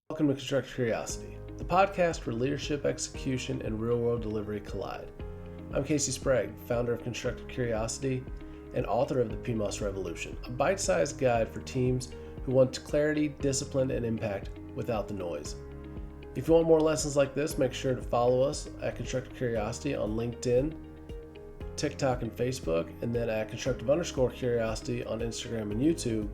Welcome to Constructive Curiosity, the podcast where leadership, execution, and real-world delivery collide. I'm Casey Sprague, founder of Constructive Curiosity and author of the PMOS Revolution, a bite-sized guide for teams who want clarity, discipline, and impact without the noise. If you want more lessons like this, make sure to follow us at Constructive Curiosity on LinkedIn, TikTok, and Facebook, and then at Constructive_Curiosity on Instagram and YouTube,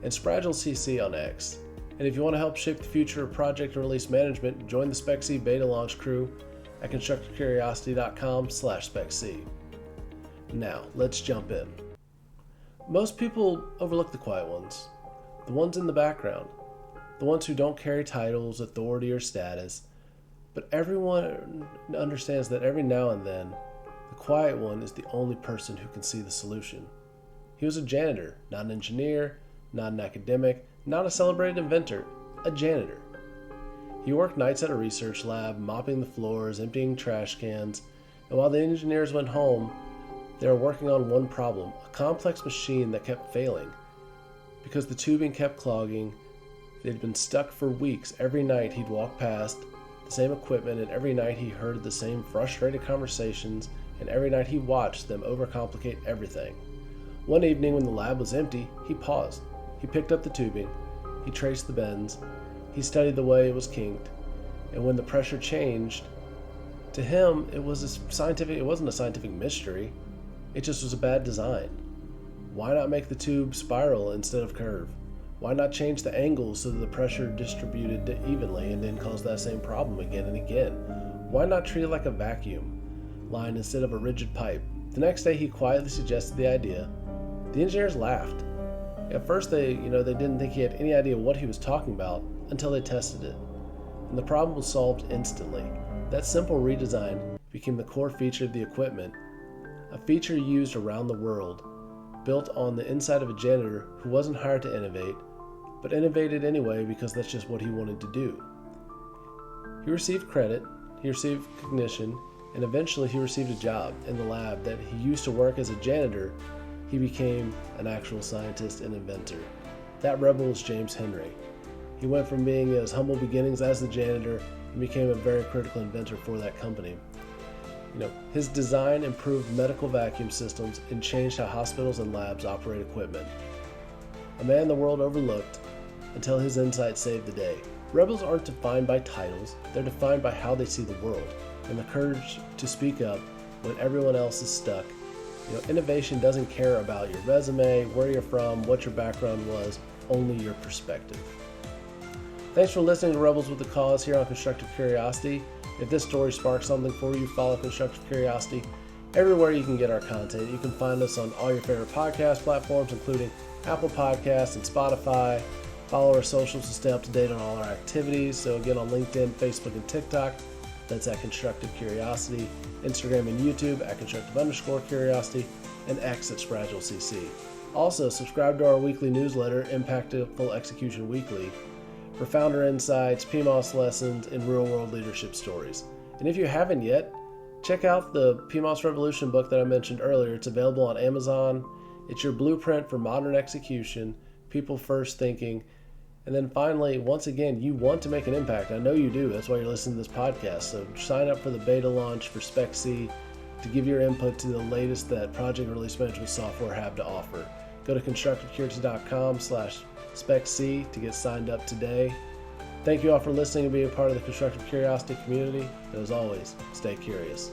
and SpectC on X. And if you want to help shape the future of project and release management, join the SpectC beta launch crew at constructivecuriosity.com/SpectC. Now, let's jump in. Most people overlook the quiet ones, the ones in the background, the ones who don't carry titles, authority, or status. But everyone understands that every now and then, the quiet one is the only person who can see the solution. He was a janitor, not an engineer, not an academic, not a celebrated inventor, a janitor. He worked nights at a research lab, mopping the floors, emptying trash cans, and while the engineers went home, they were working on one problem, a complex machine that kept failing. Because the tubing kept clogging, they'd been stuck for weeks. Every night he'd walk past the same equipment, and every night he heard the same frustrated conversations, and every night he watched them overcomplicate everything. One evening when the lab was empty, he paused. He picked up the tubing, he traced the bends, he studied the way it was kinked, and when the pressure changed, to him it wasn't a scientific mystery, it just was a bad design. Why not make the tube spiral instead of curve? Why not change the angles so that the pressure distributed evenly and didn't cause that same problem again and again? Why not treat it like a vacuum line instead of a rigid pipe? The next day he quietly suggested the idea. The engineers laughed. At first they didn't think he had any idea what he was talking about until they tested it. And the problem was solved instantly. That simple redesign became the core feature of the equipment, a feature used around the world, built on the inside of a janitor who wasn't hired to innovate, but innovated anyway because that's just what he wanted to do. He received credit, he received recognition, and eventually he received a job in the lab that he used to work as a janitor. He became an actual scientist and inventor. That rebel was James Henry. He went from being his humble beginnings as the janitor and became a very critical inventor for that company. His design improved medical vacuum systems and changed how hospitals and labs operate equipment. A man the world overlooked until his insight saved the day. Rebels aren't defined by titles, they're defined by how they see the world and the courage to speak up when everyone else is stuck. Innovation doesn't care about your resume, where you're from, what your background was, only your perspective. Thanks for listening to Rebels with a Cause here on Constructive Curiosity. If this story sparks something for you, follow Constructive Curiosity everywhere you can get our content. You can find us on all your favorite podcast platforms, including Apple Podcasts and Spotify. Follow our socials to stay up to date on all our activities. So again, on LinkedIn, Facebook, and TikTok, that's at Constructive Curiosity. Instagram and YouTube at Constructive_Curiosity, and X at SpectC. Also, subscribe to our weekly newsletter, Impactful Execution Weekly, for founder insights, PMOS lessons, and real-world leadership stories. And if you haven't yet, check out the PMOS Revolution book that I mentioned earlier. It's available on Amazon. It's your blueprint for modern execution, people-first thinking. And then finally, once again, you want to make an impact. I know you do. That's why you're listening to this podcast. So sign up for the beta launch for SpectC to give your input to the latest that project and release management software have to offer. Go to constructivecuriosity.com/SpectC to get signed up today. Thank you all for listening and being a part of the Constructive Curiosity community. And as always, stay curious.